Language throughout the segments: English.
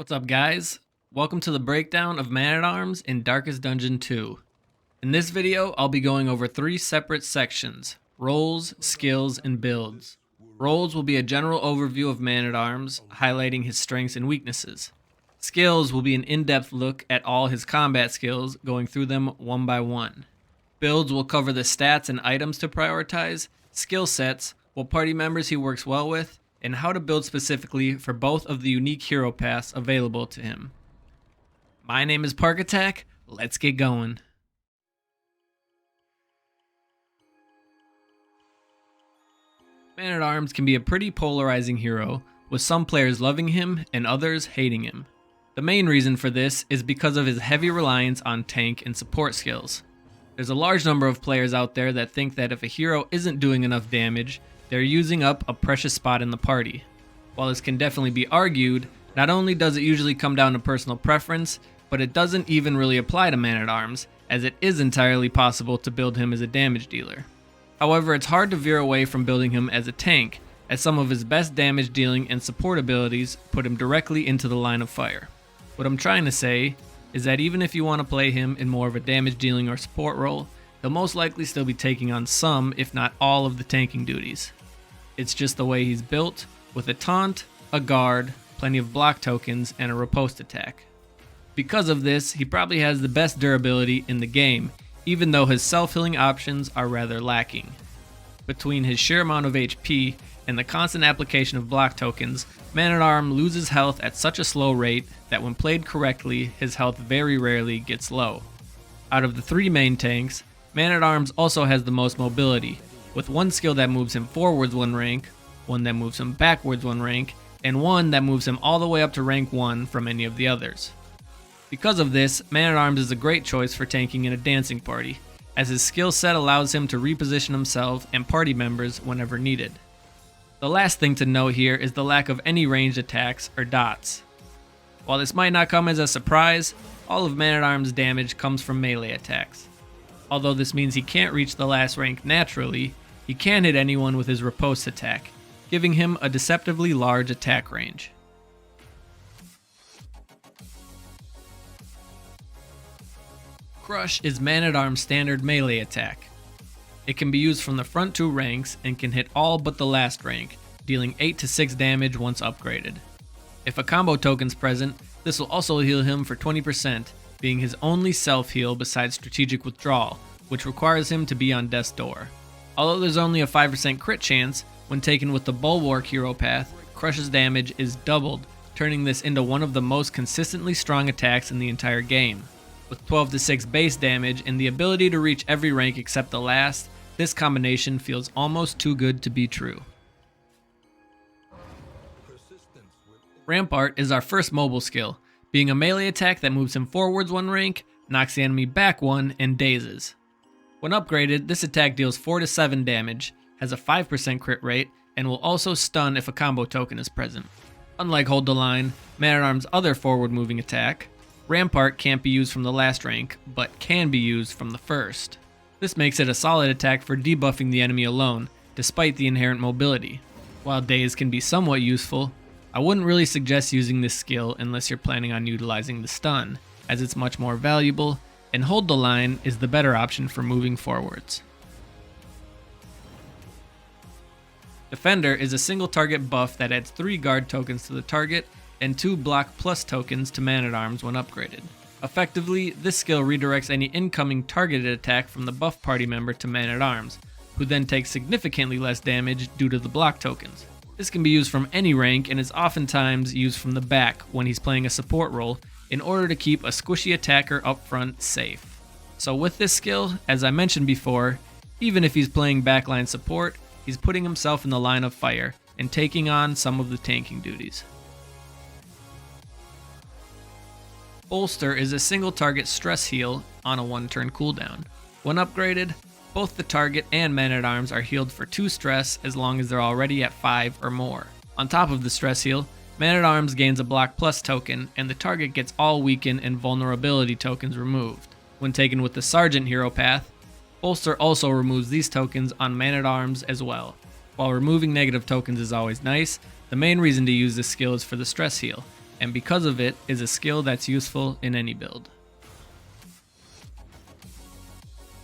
What's up, guys? Welcome to the breakdown of Man-at-Arms in Darkest Dungeon 2. In this video, I'll be going over 3 separate sections: roles, skills, and builds. Roles will be a general overview of Man-at-Arms, highlighting his strengths and weaknesses. Skills will be an in-depth look at all his combat skills, going through them one by one. Builds will cover the stats and items to prioritize, skill sets, what party members he works well with, and how to build specifically for both of the unique hero paths available to him. My name is Park Attack, let's get going. Man-at-Arms can be a pretty polarizing hero, with some players loving him and others hating him. The main reason for this is because of his heavy reliance on tank and support skills. There's a large number of players out there that think that if a hero isn't doing enough damage, they're using up a precious spot in the party. While this can definitely be argued, not only does it usually come down to personal preference, but it doesn't even really apply to Man-at-Arms, as it is entirely possible to build him as a damage dealer. However, it's hard to veer away from building him as a tank, as some of his best damage dealing and support abilities put him directly into the line of fire. What I'm trying to say is that even if you want to play him in more of a damage dealing or support role, he'll most likely still be taking on some, if not all, of the tanking duties. It's just the way he's built, with a taunt, a guard, plenty of block tokens, and a riposte attack. Because of this, he probably has the best durability in the game, even though his self-healing options are rather lacking. Between his sheer amount of HP and the constant application of block tokens, Man-at-Arms loses health at such a slow rate that when played correctly, his health very rarely gets low. Out of the 3 main tanks, Man-at-Arms also has the most mobility, with one skill that moves him forwards 1 rank, one that moves him backwards 1 rank, and one that moves him all the way up to rank 1 from any of the others. Because of this, Man-at-Arms is a great choice for tanking in a dancing party, as his skill set allows him to reposition himself and party members whenever needed. The last thing to note here is the lack of any ranged attacks or dots. While this might not come as a surprise, all of Man-at-Arms' damage comes from melee attacks. Although this means he can't reach the last rank naturally, he can hit anyone with his riposte attack, giving him a deceptively large attack range. Crush is Man-at-Arms' standard melee attack. It can be used from the front 2 ranks and can hit all but the last rank, dealing 8 to 6 damage once upgraded. If a combo token's present, this will also heal him for 20%, being his only self-heal besides strategic withdrawal, which requires him to be on death's door. Although there's only a 5% crit chance, when taken with the Bulwark hero path, Crush's damage is doubled, turning this into one of the most consistently strong attacks in the entire game. With 12 to 6 base damage and the ability to reach every rank except the last, this combination feels almost too good to be true. Rampart is our first mobile skill, being a melee attack that moves him forwards 1 rank, knocks the enemy back 1, and dazes. When upgraded, this attack deals 4 to 7 damage, has a 5% crit rate, and will also stun if a combo token is present. Unlike Hold the Line, Man-at-Arms' other forward moving attack, Rampart can't be used from the last rank, but can be used from the first. This makes it a solid attack for debuffing the enemy alone, despite the inherent mobility. While Daze can be somewhat useful, I wouldn't really suggest using this skill unless you're planning on utilizing the stun, as it's much more valuable, and Hold the Line is the better option for moving forwards. Defender is a single target buff that adds 3 guard tokens to the target and 2 block plus tokens to Man-at-Arms when upgraded. Effectively, this skill redirects any incoming targeted attack from the buff party member to Man-at-Arms, who then takes significantly less damage due to the block tokens. This can be used from any rank and is oftentimes used from the back when he's playing a support role in order to keep a squishy attacker up front safe. So with this skill, as I mentioned before, even if he's playing backline support, he's putting himself in the line of fire and taking on some of the tanking duties. Bolster is a single target stress heal on a 1-turn cooldown. When upgraded, both the target and Man-at-Arms are healed for 2 stress as long as they're already at 5 or more. On top of the stress heal, Man-at-Arms gains a block plus token and the target gets all weaken and vulnerability tokens removed. When taken with the Sergeant hero path, Bolster also removes these tokens on Man-at-Arms as well. While removing negative tokens is always nice, the main reason to use this skill is for the stress heal, and because of it, is a skill that's useful in any build.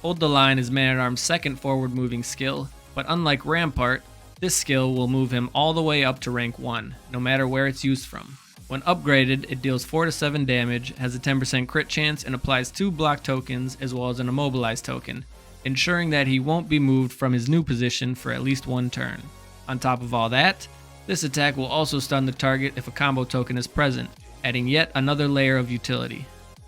Hold the Line is Man-at-Arm's second forward moving skill, but unlike Rampart, this skill will move him all the way up to rank 1, no matter where it's used from. When upgraded, it deals 4 to 7 damage, has a 10% crit chance, and applies 2 block tokens as well as an immobilize token, ensuring that he won't be moved from his new position for at least one turn. On top of all that, this attack will also stun the target if a combo token is present, adding yet another layer of utility.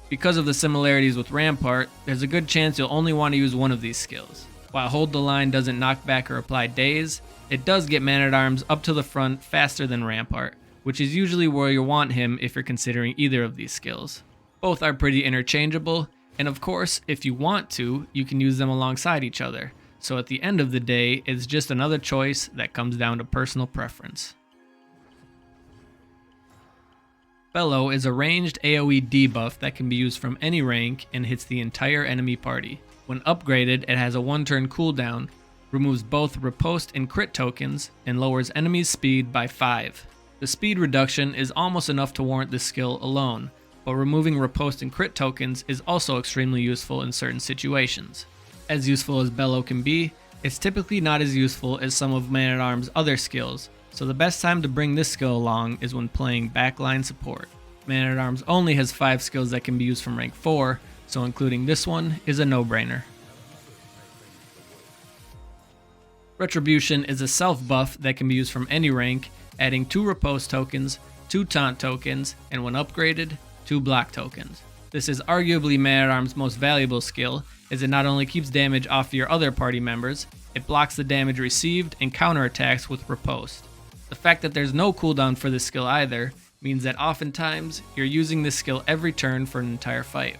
Because of the similarities with Rampart, there's a good chance you'll only want to use one of these skills. While Hold the Line doesn't knock back or apply daze, it does get Man-at-Arms up to the front faster than Rampart, which is usually where you want him if you're considering either of these skills. Both are pretty interchangeable, and of course, if you want to, you can use them alongside each other. So at the end of the day, it's just another choice that comes down to personal preference. Bellow is a ranged AoE debuff that can be used from any rank and hits the entire enemy party. When upgraded, it has a 1-turn cooldown, removes both riposte and crit tokens, and lowers enemies' speed by 5. The speed reduction is almost enough to warrant this skill alone, but removing riposte and crit tokens is also extremely useful in certain situations. As useful as Bellow can be, it's typically not as useful as some of Man-at-Arm's other skills, so the best time to bring this skill along is when playing backline support. Man-at-Arms only has 5 skills that can be used from rank 4, so including this one is a no-brainer. Retribution is a self buff that can be used from any rank, adding 2 riposte tokens, 2 taunt tokens, and when upgraded, 2 block tokens. This is arguably Man-at-Arm's most valuable skill, as it not only keeps damage off your other party members, it blocks the damage received and counterattacks with riposte. The fact that there's no cooldown for this skill either means that oftentimes you're using this skill every turn for an entire fight.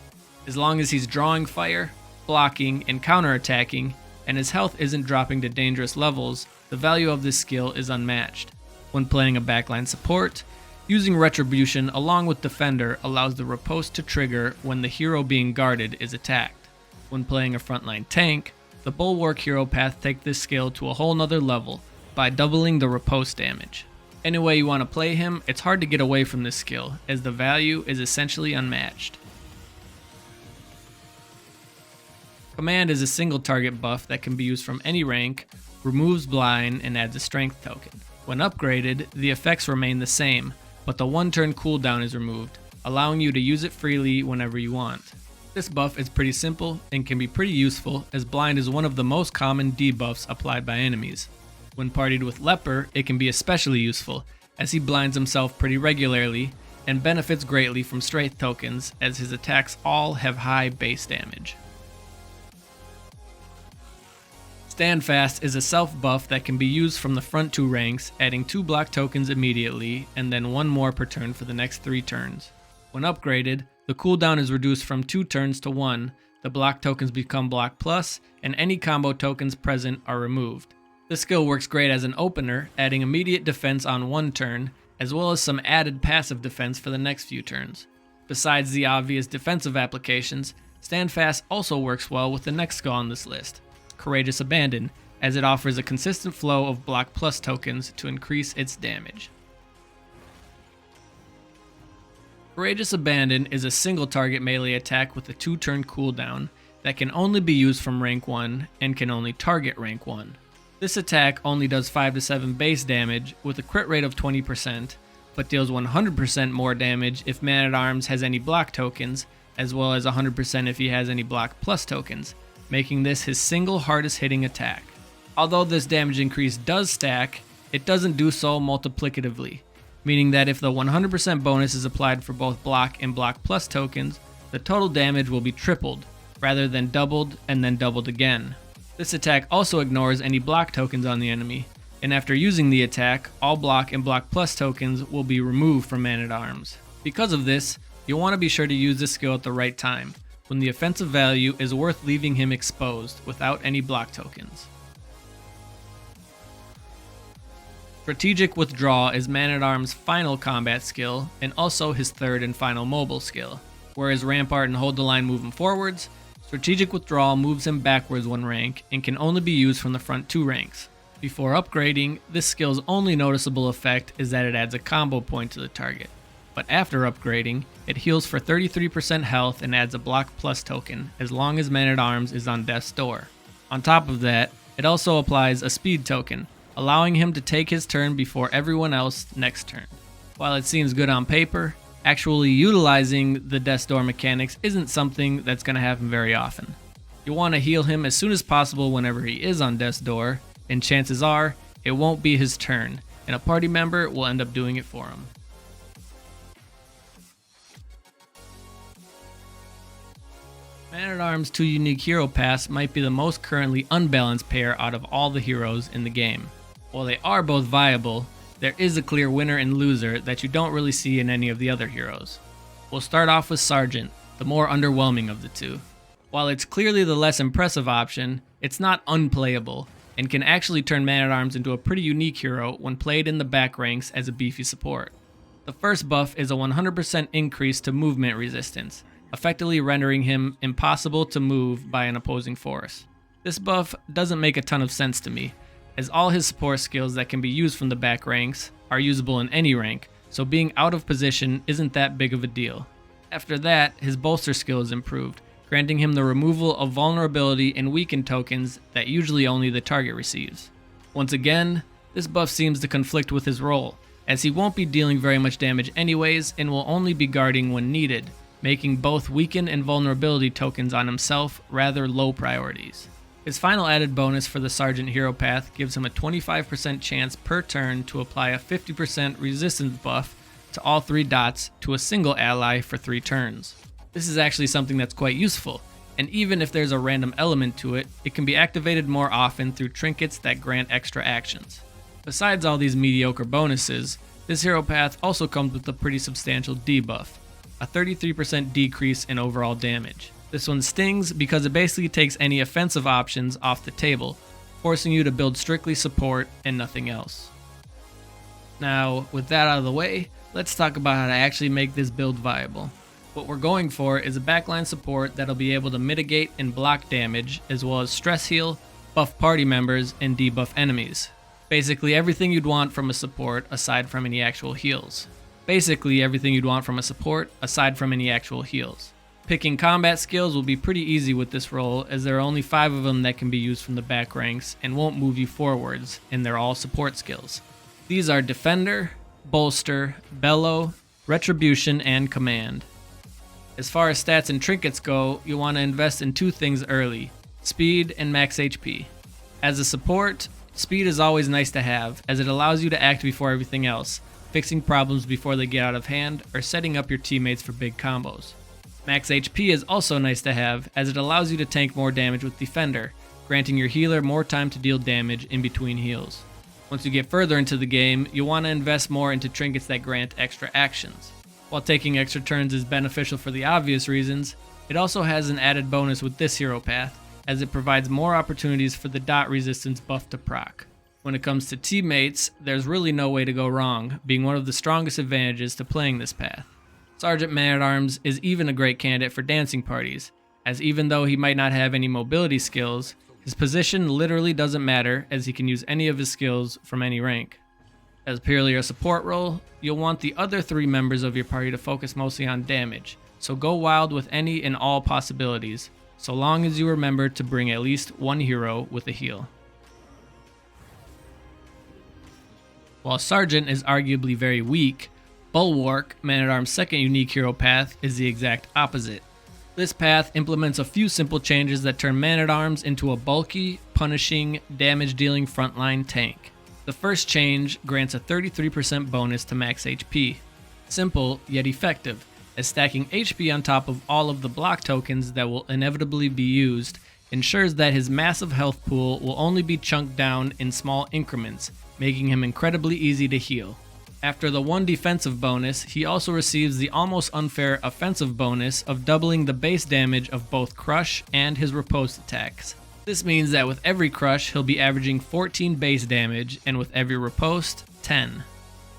As long as he's drawing fire, blocking, and counterattacking, and his health isn't dropping to dangerous levels, the value of this skill is unmatched. When playing a backline support, using Retribution along with Defender allows the riposte to trigger when the hero being guarded is attacked. When playing a frontline tank, the Bulwark hero path takes this skill to a whole nother level by doubling the riposte damage. Any way you want to play him, it's hard to get away from this skill, as the value is essentially unmatched. Command is a single target buff that can be used from any rank, removes blind, and adds a strength token. When upgraded, the effects remain the same, but the 1-turn cooldown is removed, allowing you to use it freely whenever you want. This buff is pretty simple and can be pretty useful, as blind is one of the most common debuffs applied by enemies. When partied with Leper, it can be especially useful, as he blinds himself pretty regularly and benefits greatly from strength tokens, as his attacks all have high base damage. Standfast is a self buff that can be used from the front 2 ranks, adding 2 block tokens immediately and then 1 more per turn for the next 3 turns. When upgraded, the cooldown is reduced from 2 turns to 1, the block tokens become block plus, and any combo tokens present are removed. This skill works great as an opener, adding immediate defense on 1 turn, as well as some added passive defense for the next few turns. Besides the obvious defensive applications, Standfast also works well with the next skill on this list, Courageous Abandon, as it offers a consistent flow of block plus tokens to increase its damage. Courageous Abandon is a single target melee attack with a 2-turn cooldown that can only be used from rank 1 and can only target rank 1. This attack only does 5 to 7 base damage with a crit rate of 20%, but deals 100% more damage if Man-at-Arms has any block tokens, as well as 100% if he has any block plus tokens, making this his single hardest hitting attack. Although this damage increase does stack, it doesn't do so multiplicatively, meaning that if the 100% bonus is applied for both block and block plus tokens, the total damage will be tripled, rather than doubled and then doubled again. This attack also ignores any block tokens on the enemy, and after using the attack, all block and block plus tokens will be removed from Man-at-Arms. Because of this, you'll want to be sure to use this skill at the right time, when the offensive value is worth leaving him exposed without any block tokens. Strategic Withdraw is Man-at-Arms' final combat skill, and also his 3rd and final mobile skill. Whereas Rampart and Hold the Line move him forwards, Strategic Withdrawal moves him backwards 1 rank and can only be used from the front 2 ranks. Before upgrading, this skill's only noticeable effect is that it adds a combo point to the target. but after upgrading, it heals for 33% health and adds a block plus token as long as Man-at-Arms is on death's door. On top of that, it also applies a speed token, allowing him to take his turn before everyone else next turn. While it seems good on paper, actually utilizing the death's door mechanics isn't something that's going to happen very often. You'll want to heal him as soon as possible whenever he is on death's door, and chances are, it won't be his turn, and a party member will end up doing it for him. Man-at-Arms' 2 unique hero paths might be the most currently unbalanced pair out of all the heroes in the game. While they are both viable, there is a clear winner and loser that you don't really see in any of the other heroes. We'll start off with Sergeant, the more underwhelming of the two. While it's clearly the less impressive option, it's not unplayable, and can actually turn Man-at-Arms into a pretty unique hero when played in the back ranks as a beefy support. The first buff is a 100% increase to movement resistance, effectively rendering him impossible to move by an opposing force. This buff doesn't make a ton of sense to me, as all his support skills that can be used from the back ranks are usable in any rank, so being out of position isn't that big of a deal. After that, his bolster skill is improved, granting him the removal of vulnerability and weaken tokens that usually only the target receives. Once again, this buff seems to conflict with his role, as he won't be dealing very much damage anyways and will only be guarding when needed, making both weaken and vulnerability tokens on himself rather low priorities. His final added bonus for the Sergeant hero path gives him a 25% chance per turn to apply a 50% resistance buff to all 3 dots to a single ally for 3 turns. This is actually something that's quite useful, and even if there's a random element to it, it can be activated more often through trinkets that grant extra actions. Besides all these mediocre bonuses, this hero path also comes with a pretty substantial debuff, a 33% decrease in overall damage. This one stings because it basically takes any offensive options off the table, forcing you to build strictly support and nothing else. Now, with that out of the way, let's talk about how to actually make this build viable. What we're going for is a backline support that'll be able to mitigate and block damage, as well as stress heal, buff party members, and debuff enemies. Basically everything you'd want from a support aside from any actual heals. Picking combat skills will be pretty easy with this role, as there are only 5 of them that can be used from the back ranks and won't move you forwards, and they're all support skills. These are Defender, Bolster, Bellow, Retribution, and Command. As far as stats and trinkets go, you'll want to invest in 2 things early, speed and max HP. As a support, speed is always nice to have, as it allows you to act before everything else, fixing problems before they get out of hand, or setting up your teammates for big combos. Max HP is also nice to have, as it allows you to tank more damage with Defender, granting your healer more time to deal damage in between heals. Once you get further into the game, you'll want to invest more into trinkets that grant extra actions. While taking extra turns is beneficial for the obvious reasons, it also has an added bonus with this hero path, as it provides more opportunities for the dot resistance buff to proc. When it comes to teammates, there's really no way to go wrong, being one of the strongest advantages to playing this path. Sergeant Man-at-Arms is even a great candidate for dancing parties, as even though he might not have any mobility skills, his position literally doesn't matter, as he can use any of his skills from any rank. As purely a support role, you'll want the other 3 members of your party to focus mostly on damage, so go wild with any and all possibilities, so long as you remember to bring at least 1 hero with a heal. While Sergeant is arguably very weak, Bulwark, Man-at-Arms' second unique hero path, is the exact opposite. This path implements a few simple changes that turn Man-at-Arms into a bulky, punishing, damage-dealing frontline tank. The first change grants a 33% bonus to max HP. Simple, yet effective, as stacking HP on top of all of the block tokens that will inevitably be used ensures that his massive health pool will only be chunked down in small increments, making him incredibly easy to heal. After the 1 defensive bonus, he also receives the almost unfair offensive bonus of doubling the base damage of both Crush and his riposte attacks. This means that with every Crush, he'll be averaging 14 base damage, and with every riposte, 10.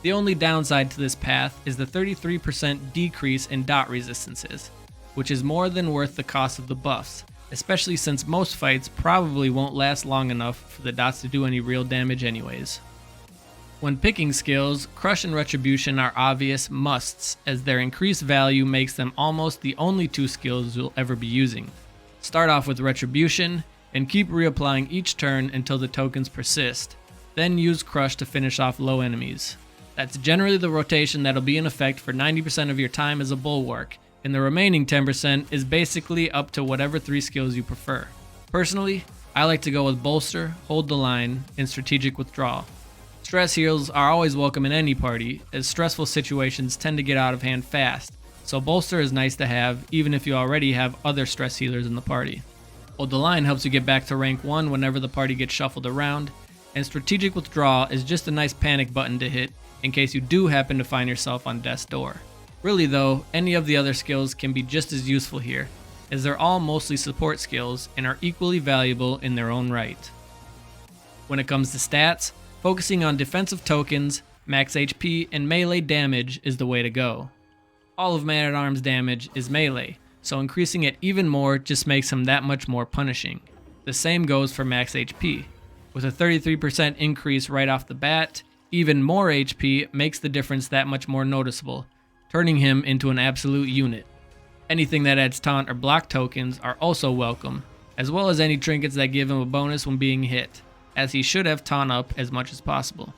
The only downside to this path is the 33% decrease in dot resistances, which is more than worth the cost of the buffs, especially since most fights probably won't last long enough for the dots to do any real damage anyways. When picking skills, Crush and Retribution are obvious musts, as their increased value makes them almost the only two skills you'll ever be using. Start off with Retribution, and keep reapplying each turn until the tokens persist, then use Crush to finish off low enemies. That's generally the rotation that'll be in effect for 90% of your time as a Bulwark, and the remaining 10% is basically up to whatever 3 skills you prefer. Personally, I like to go with Bolster, Hold the Line, and Strategic Withdrawal. Stress heals are always welcome in any party, as stressful situations tend to get out of hand fast, so Bolster is nice to have even if you already have other stress healers in the party. Hold the Line helps you get back to rank 1 whenever the party gets shuffled around, and Strategic Withdrawal is just a nice panic button to hit in case you do happen to find yourself on death's door. Really though, any of the other skills can be just as useful here, as they're all mostly support skills and are equally valuable in their own right. When it comes to stats, focusing on defensive tokens, max HP, and melee damage is the way to go. All of Man-at-Arms damage is melee, so increasing it even more just makes him that much more punishing. The same goes for max HP. With a 33% increase right off the bat, even more HP makes the difference that much more noticeable, turning him into an absolute unit. Anything that adds taunt or block tokens are also welcome, as well as any trinkets that give him a bonus when being hit, as he should have taunt up as much as possible.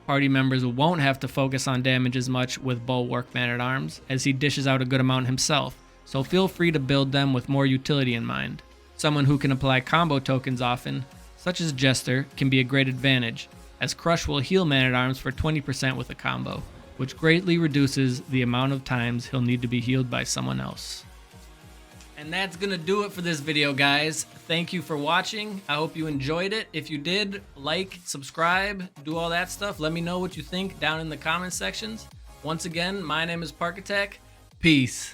Party members won't have to focus on damage as much with Bulwark Man-at-Arms, as he dishes out a good amount himself, so feel free to build them with more utility in mind. Someone who can apply combo tokens often, such as Jester, can be a great advantage, as Crush will heal Man-at-Arms for 20% with a combo, which greatly reduces the amount of times he'll need to be healed by someone else. And that's gonna do it for this video, guys. Thank you for watching. I hope you enjoyed it. If you did, like, subscribe, do all that stuff. Let me know what you think down in the comment sections. Once again, my name is Parkatech. Peace.